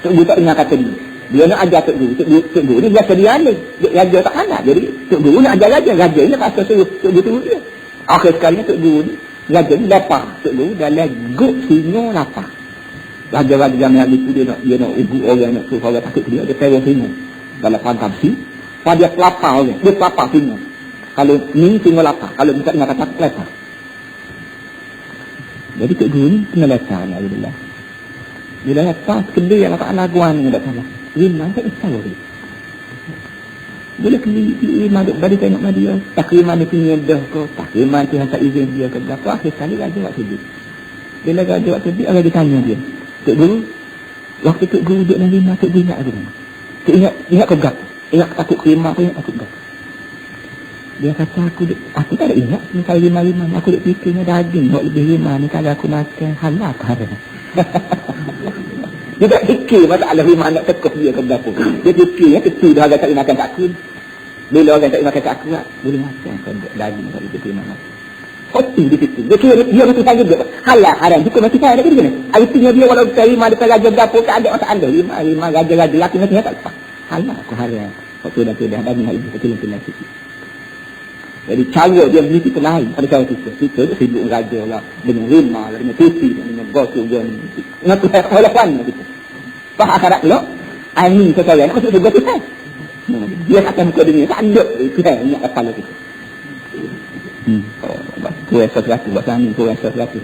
Tok guru tak dengar kata dia. Dia nak ajar tok guru. Tok guru ni biasa dia ni. Raja tak anak. Jadi tok guru nak ajar raja. Raja ni tak asal suruh tok guru tu dia. Akhir sekali tok guru ni, raja ni lapar. Tok guru dah leguk singa lapar. Raja-raja zaman itu dia nak ibu orang nak suruh orang takut dia terong singa dalam pangkam si pada dia lapar orang dia lapar singa kalau ni singa lapar kalau kita dengar kata lapar jadi tok guru ni kena lapar alhamdulillah bila lapar kedai Allah Ta'ala guan ni tak salah riman tak tahu dia bila riman duk bagi tengok dia takriman dia punya dah ke takriman Tuhan tak izin dia ke berapa akhir sekali raja buat sujud bila raja buat sujud orang dia tanya dia Tok Guru, waktu Tok Guru duduk dalam rimah, Tok Guru ingat apa? Tok ingat ke berapa? Ingat takut rimah ke ingat takut berapa? Dia kata aku tak ada ingat ni kalau rimah-rimah. Aku duduk fikirnya daging, buat lebih rimah ni kalau aku makan halal ke haram. Dia tak fikir masalah rimah nak tekuk dia ke berapa. Dia fikirnya ketu dah orang tak boleh makan kat aku. Bila orang tak boleh makan kat aku, boleh makan kan daging kalau lebih rimah. Hati di situ. Dia kira dia mesti tanya dia. Halal haram hukum mesti saya ada ke mana? Artinya dia walau terima dekat raja berapa tak ada masalah. Lima raja-raja laki mesti tak apa. Halal aku haram. Waktu dah ada ni ibu kecil-kecil sikit. Jadi cara dia beli kita lain pada cara kita. Kita tu sibuk raja lah dengan rimah lah dengan TV dengan bos tu dia ni. Nak halapan kita. Faham akhirat lo? Ani sekarang nak masuk surga Tuhan. Dia akan muka dunia tak ada Tuhan ingat kepala kita. Kurang sesuatu bahasa ni kurang sesuatu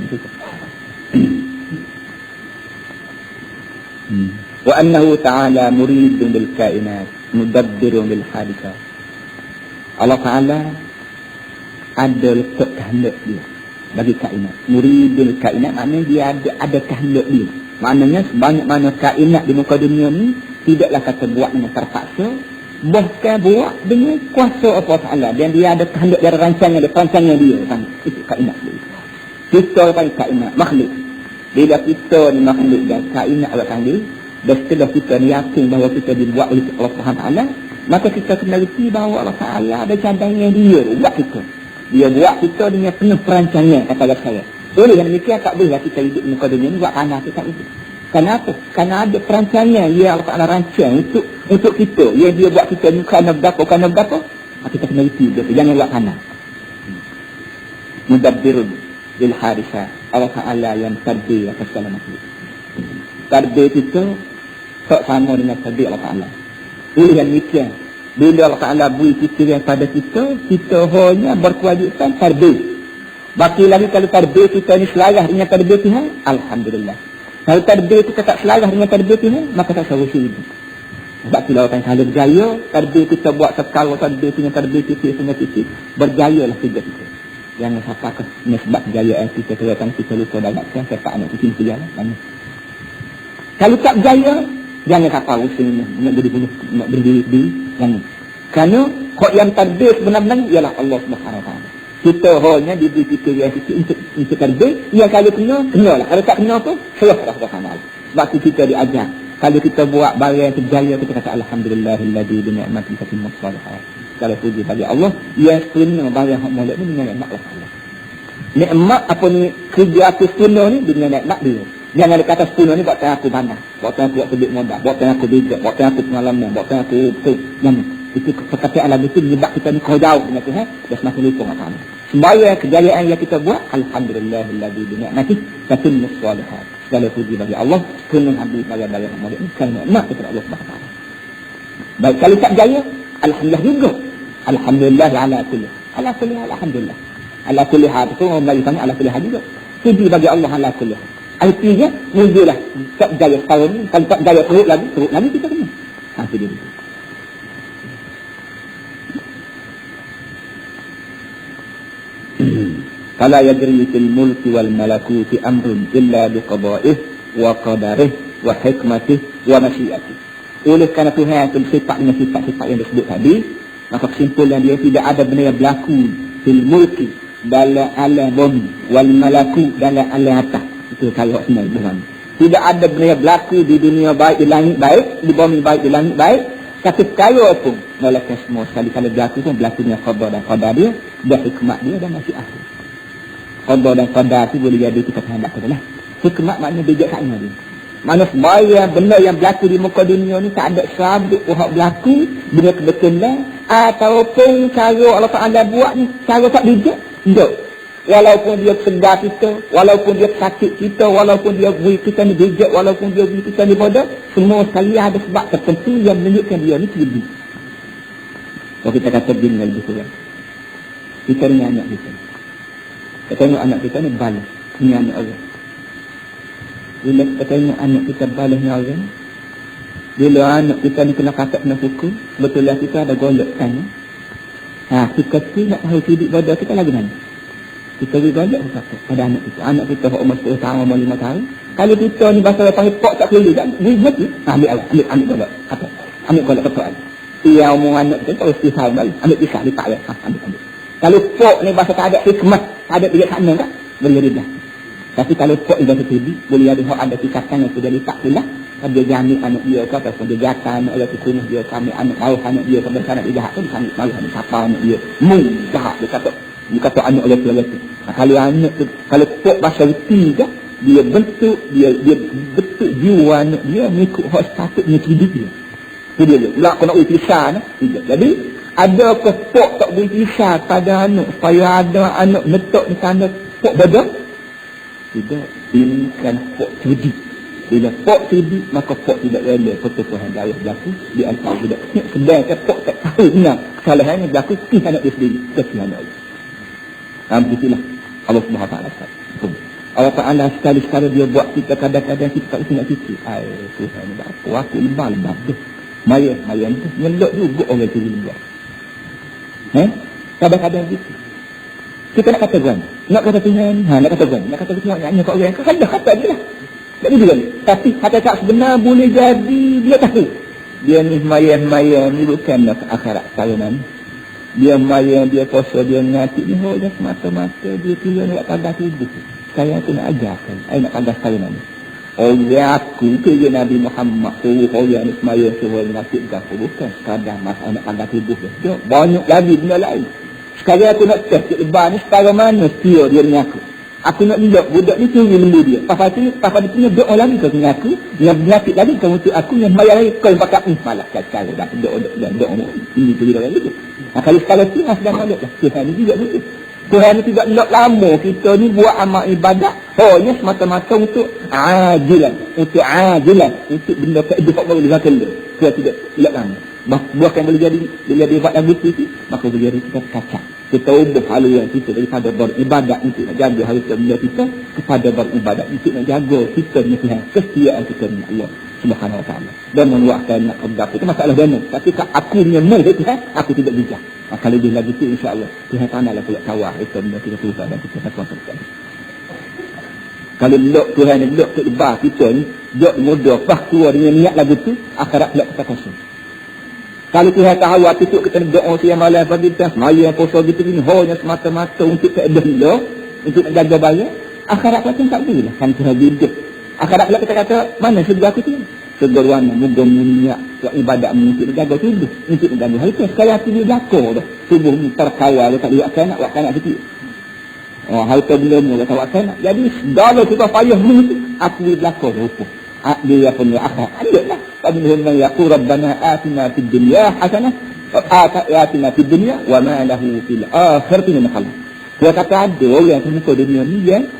wa annahu ta'ala muridun bil kainat mudabbirun bil hadithah. Allah Ta'ala ada letak kehendak dia bagi kainat. Muridul kainat maknanya dia ada kehendak dia. Maknanya sebanyak mana kainat di muka dunia ni tidaklah kata buat dengan terpaksa, bahkan buat dengan kuasa Allah Ta'ala. Dan dia ada kehendak dari rancangan dia kan. Itu kainat dia. Kita kan kainat makhluk. Bila kita ni makhluk dan kainat Allah Ta'ala, dan setelah kita ni yakin bahawa kita dibuat oleh Allah Ta'ala, maka kita kena reti bahawa Allah Ta'ala ada cadangan dia buat kita. Dia buat kita dengan penuh perancangan kata saya. Oleh yang demikian tak boleh kita hidup di muka dunia ni buat tanah kita itu. Kenapa? Kerana ada perancangan yang Allah Ta'ala rancang untuk kita. Yang dia buat kita ni kerana berapa. Kita kena reti dia. Jangan buat tanah. Mudabbirun bil harisah. Allah Ta'ala yang tadbir atas segala makhluk. Tadbir kita tak sama dengan tadbir Allah Ta'ala. Oleh yang demikian, bila Allah Ta'ala beri fikiran pada kita hanya berkewajipan tadbir. Baki lagi kalau tadbir kita ni selaras dengan tadbir Tuhan, alhamdulillah. Kalau tadbir kita tak selaras dengan tadbir Tuhan, maka tak salah syirik. Sebab tu lawan kalau berjaya, tadbir kita buat sekarang tadbir dengan tadbir kita dengan titik, berjayalah tiga kita. Jangan siapa ke sebab kejayaan kita kelihatan kita lupa dalam siapa anak kita berjalan. Kalau tak berjaya, jangan kata usaha nak berdiri jangan. Kerana kok yang tadbir sebenarnya ialah Allah Subhanahu Wa Taala. Kita hanya diberi fikiran itu untuk tadbir, yang kalau kenalah. Kalau tak kena tu, serah Allah Subhanahu Wa Taala. Sebab tu kita diajar. Kalau kita buat barang yang terjaya, kita kata alhamdulillahilladzi bi ni'matihi tatimmu shalihat. Kalau puji bagi Allah, yang sempurna barang hak molek ni dengan nikmat Allah. Nikmat apa ni kerja aku sempurna ni dengan nikmat dia. Jangan ada kata sempurna ni buat aku bandar, buat aku buat duit modal, buat aku bijak, buat aku pengalaman, buat aku jangan. Itu perkataan alam itu menyebab kita ni kau jauh dengan Tuhan, dah semakin lupa dengan Allah. Sembarang kejayaan yang kita buat, alhamdulillahilladzi bi ni'matihi tatimmu shalihat. Segala puji bagi Allah, kena habis barang-barang hak molek ni kerana nikmat daripada Allah Subhanahu Wa Taala. Baik kalau tak berjaya, alhamdulillah juga. Alhamdulillah ala kulli. Ala kulli alhamdulillah. Ala kulli hal itu orang Melayu tanya ala kulli hal juga. Puji bagi Allah ala kulli. Artinya muncullah tak jaya setahun ni, kalau tak jaya teruk lagi kita kena. Itu dia. Fala yajri fil mulki wal malakuti amrun illa biqada'ih wa qadarih wa hikmatih wa masyiatih. Oleh kerana Tuhan itu bersifat dengan sifat-sifat yang disebut tadi, maka kesimpulan dia tidak ada benda yang berlaku fil mulki dalam alam bumi wal malaku dalam alam atas. Itu kalau semua Tuhan. Tidak ada benda yang berlaku di dunia baik, di langit baik, di bumi baik, di langit baik. Tapi kalau pun malaikat semua sekali kalau berlaku pun berlakunya qada dan qadar dia dan hikmat dia dan masyiat dia. Qada dan qadar tu boleh jadi kita hendak adalah hikmat, maknanya bijaksana dia. Mana semua benda yang berlaku di muka dunia ni tak ada sabit yang berlaku dengan kebetulan ataupun cara Allah Ta'ala buat ni cara tak bijak. Tak. Walaupun dia sedar kita, walaupun dia sakit kita, walaupun dia beri kita ni bijak, walaupun dia beri kita ni bodoh, semua sekali ada sebab tertentu yang menunjukkan dia ni lebih. Kalau kita kata begini lebih kurang, kita ni anak kita. Kita tengok anak kita ni balas ni anak orang. Bila kita tengok anak kita balas ni orang, bila anak kita ni kena katak, kena pukul, betullah kita ada golek tanya. Kita tu nak tahu sidik bodoh kita lagu mana? Kita boleh golek pada anak kita. Anak kita umur 10 tahun, umur 5 tahun. Kalau kita ni bahasa panggil pok tak boleh kan? Boleh mati. Ambil golek. Ambil golek ketua. Dia umur anak kita terus pisau balik. Ambil pisau lipat dia. Ambil. Kalau pok ni bahasa tak ada hikmat, tak ada bijaksana kan? Boleh jadi dah. Tapi kalau pok ni bahasa tibi, boleh ada tingkatan yang sudah lipat pula. Kalau dia jamik anak dia ke, ataupun dia jatah anak dia ke kunuh dia, kami anak tahu anak dia ke, bersanak dia jahat tu, dia sambil malu anak siapa anak dia. Jahat dia kata. Dia kata anak oleh tu. Kalau anak tu, kalau pok bahasa reti ke, dia bentuk jiwa anak dia mengikut hak sepatutnya hidup dia. Itu dia. Tak kena boleh pisah. Jadi, ada ke pok tak boleh pisah pada anak supaya ada anak letak di sana pok bodoh? Tidak. Ini kan pok cerdik. Bila pok cerdik, maka pok tidak rela pertukuhan darah berlaku di antara budak. Sedangkan pok tak tahu benar kesalahan yang berlaku di anak dia sendiri. Kesian anak dia. Begitulah Allah Subhanahu Wa Taala. Allah Ta'ala sekali-sekala dia buat kita kadang-kadang kita tak nak fikir. Tuhan ni apa? Aku lebah tu. Maya tu. Nyelok juga orang tu lebah. Kadang-kadang gitu. Kita nak kata kan? Nak kata Tuhan? Nak kata kan? Nak kata Tuhan? Nyanyi kat orang? Kadang kata je lah. Tak boleh kan? Tapi hakikat sebenar boleh jadi dia tahu. Dia ni maya ni bukanlah akhirat sayunan. Dia maya, dia puasa, dia ngati ni hanya semata-mata dia kira nak tanda hidup. Saya tu nak ajarkan, saya nak tanda saya nanti. Oleh aku kira Nabi Muhammad suruh orang ni semaya suruh ngati berapa, bukan sekadar masalah nak tanda hidup dia. Banyak lagi benda lain. Sekarang aku nak test lebar ni setara mana setia dia dengan aku. Aku nak lihat budak ni curi lembu dia. Papa dia punya doa lagi kau dengan aku, yang ngati lagi kau untuk aku, yang maya lagi kau yang pakai malah cara dah doa ini tu dia lagi. Kalau sekali tu sudah malut lah. Tuhan ni juga begitu. Tuhan ni tidak nak lama kita ni buat amal ibadat hanya semata-mata untuk ajilan. Untuk benda kehidupan baru dilakukan dia. Dia tidak lama. Bukan boleh jadi bila dia buat lagu tu, maka boleh jadi kita kacau. Kita ubah haluan kita daripada beribadat untuk nak jaga harta benda kita kepada beribadat untuk nak jaga kita dengan Tuhan. Kesetiaan kita dengan Allah Subhanahu Wa Taala. Dan menguatkan nak berdapat itu masalah dana. Tapi aku punya mau Tuhan, aku tidak bijak. Kalau dia lagi tu insya-Allah Tuhan tanahlah pula kawal itu benda kita tulis dan kita akan kuatkan. Kalau lok Tuhan ni lok ke ibah kita ni, jok mudah bah keluar dengan niat lagu tu, akhirat pula kita kosong. Kalau Tuhan tahu waktu tu kita doa siang malam pagi petang semaya puasa gitu ni hanya semata-mata untuk keadaan dia, untuk nak jaga bayar, akhirat pula tak boleh lah kan Tuhan hidup. Akhirat pula kita kata mana syurga aku tu? Syurga ruana mudah mulia buat ibadat untuk jaga tubuh, untuk jaga harta. Sekarang aku dia belakang dah. Tubuh ni terkawal tak boleh buat kanak sikit. Harta benda ni tak buat kanak. Jadi segala kita payah ni aku di belakang rupa. Dia punya akhirat ada lah. فَمِنْهُمْ مَنْ يَقُولُ رَبَّنَا آتِنَا فِي الدُّنْيَا حَسَنَةً وَآتِنَا فِي الدُّنْيَا وَمَا لَهُ فِي الْآخِرَةِ مِنْ خَلَقٍ. Dia kata ada orang yang muka dunia ni yang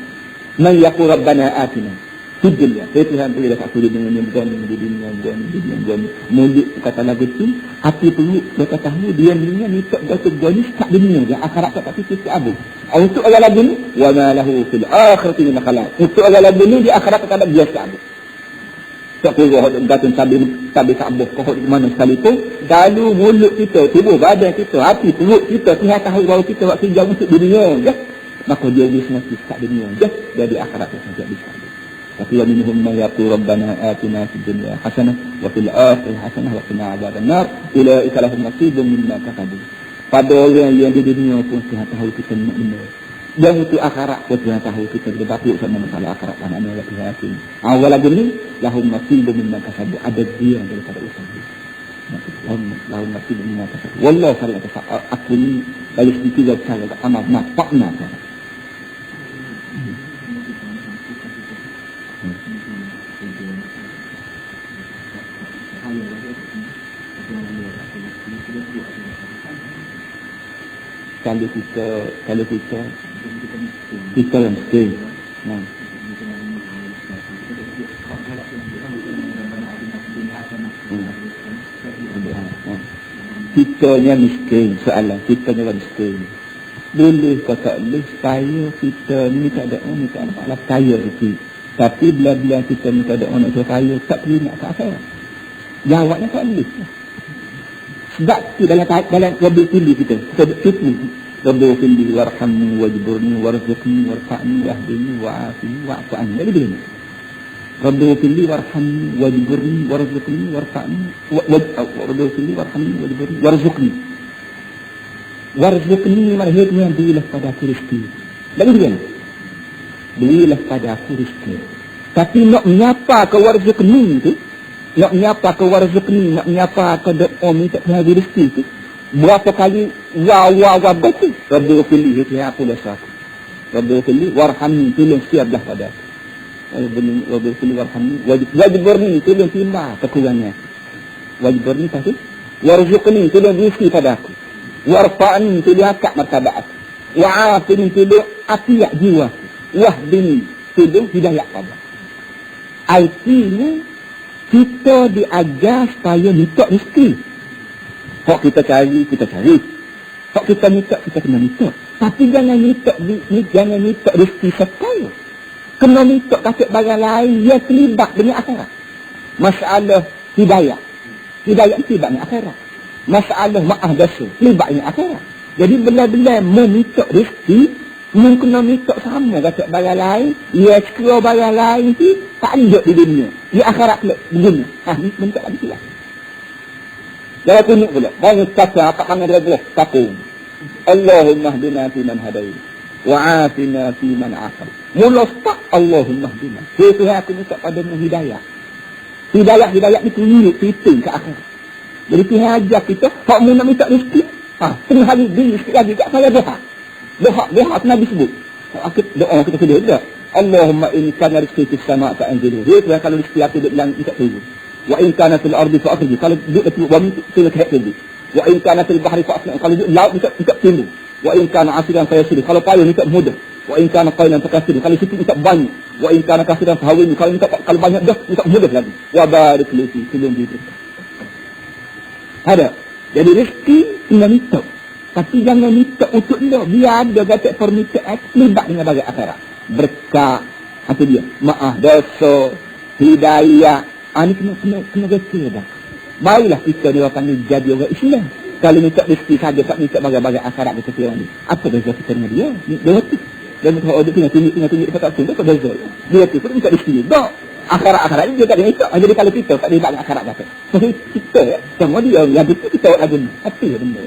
مَنْ يَقُولُ رَبَّنَا آتِنَا فِي الدُّنْيا. Tuhan boleh dapat sulit dengan yang bergani di dunia. Mulut kata lagu tu, hati perlu dia kata tahu dia ni tak dapat bergani tak dunia dia akhirat tak fikir ke abu. Untuk orang lagu ni, wa ma lahu fil akhirati min khalaq. Untuk orang lagu ni di akhirat tak ada biasa. Tak perlu datang tabi sabuh kau di mana sekalipun. Kalau mulut kita, tubuh badan kita, hati, perut kita, Tuhan tahu bahawa kita buat kerja untuk dunia je. Maka dia bisa mati kat dunia je. Jadi akhirat tu saja bisa. Tapi wa minhum man yaqulu rabbana atina fid dunya hasanah wa fil akhirati hasanah wa qina adzabannar. Ulaika lahum nasibun mimma kasabu. Pada orang yang di dunia pun Tuhan tahu kita nak benar. Dan untuk akhirat pun Tuhan tahu kita berbatik sama masalah akhirat anak-anak Tuhan yakin. Awal lagi ni lahum nasibun mimma kasabu. Ada dia daripada usaha. Lahum nasibun mimma kasabu. Wallahu khairan tasawwur. Aku ni dari sedikit saya amat nampaknya. Kalau kita yang miskin. Kitanya miskin, soalan kitanya miskin. Boleh kau tak boleh saya kita ni tak ada orang tak ada kaya sikit. Tapi bila-bila kita ni tak ada orang nak kaya, tak perlu nak tak kaya. Jawabnya tak boleh. Sebab tu dalam Rabbi pilih kita. Kita Rabbi pilih warhamni wajburni warzuqni warfa'ni wahdini wa'afini wa'fu'ani. Jadi begini. Rabbi pilih warhamni wajburni warzuqni warfa'ni Rabbi pilih warhamni wajburni warzuqni. Warzuqni mana hikmah berilah pada aku rezeki. Lagi begini. Berilah pada aku rezeki. Tapi nak menyapa ke warzuqni tu, nak menyapa ke warzuqni, nak menyapa ke doa minta Tuhan beri rezeki tu, berapa kali wa betul. Rabbi pilih hikmah aku dosa aku. Rabbi pilih warhamni, tolong siaplah pada aku. Rabbi pilih warhamni wajburni, tolong timba kekurangan. Wajburni pasti warzuqni, tolong rezeki pada aku. Warfa'ni, tolong angkat martabat aku. Wa'afini, tolong afiat jiwa. Wahdini, tolong hidayah pada. Artinya kita diajar supaya minta rezeki. Hak kita cari, kita cari. Hak kita minta, kita kena minta. Tapi jangan minta rezeki sekali. Kena minta kata barang lain yang terlibat dengan akhirat. Masalah hidayah. Hidayah terlibat dengan akhirat. Masalah maaf dosa terlibat dengan akhirat. Jadi benar-benar meminta rezeki, kena minta sama kata barang lain. Ya sekira barang lain tu tak ada di dunia. Di akhirat pula begini. Ni minta lagi pula. Jangan tunjuk pula. Banyak kata apa tangan dia boleh. Takut. Allahumma hdina fi man hadayt. Wa'afina fi man afal. Mula start Allahumma hdina. Tuhan aku minta padamu hidayah. Hidayah ni tunjuk kita ke akhirat. Jadi Tuhan ajar kita, tak mau nak minta rezeki. Tengah hari beri sikit lagi kat saya doa. Doa Nabi sebut. Doa kita sudah ada. Allahumma in kana rizqi fis sama' fa'anzilhu. Dia kalau rezeki aku duduk dalam minta turun. Wa in kana fil ardi fa'akhrij. Kalau duduk di bumi tolong hasil. Wa in kana fil bahri fa'asna. Kalau duduk laut minta timbul. Wa in kana asiran fayasir. Kalau payah minta mudah. Wa in kana qailan fakasir. Kalau sikit minta banyak. Wa in kana kasiran fahawin. Kalau banyak dah minta mudah lagi. Wa barik li fi tolong gitu. Ada. Jadi rezeki kena minta. Tapi jangan minta untuk dia. Biar ada kata permintaan terlibat dengan bagai akhirat. Berkat. Apa dia? Maaf dosa. Hidayah. Ini kena betul dah. Baiklah kita dia panggil jadi orang Islam. Kalau minta rezeki saja tak minta bagai-bagai akhirat kita kira ni. Apa beza kita dengan dia? Dia betul. Dia minta order tengah tunjuk dekat tu. Apa beza? Dia tu pun minta rezeki. Tak. Akhirat ni dia tak ada minta. Jadi kalau kita tak ada akhirat kata. Kita semua dia yang betul kita buat lagu ni. Apa benda?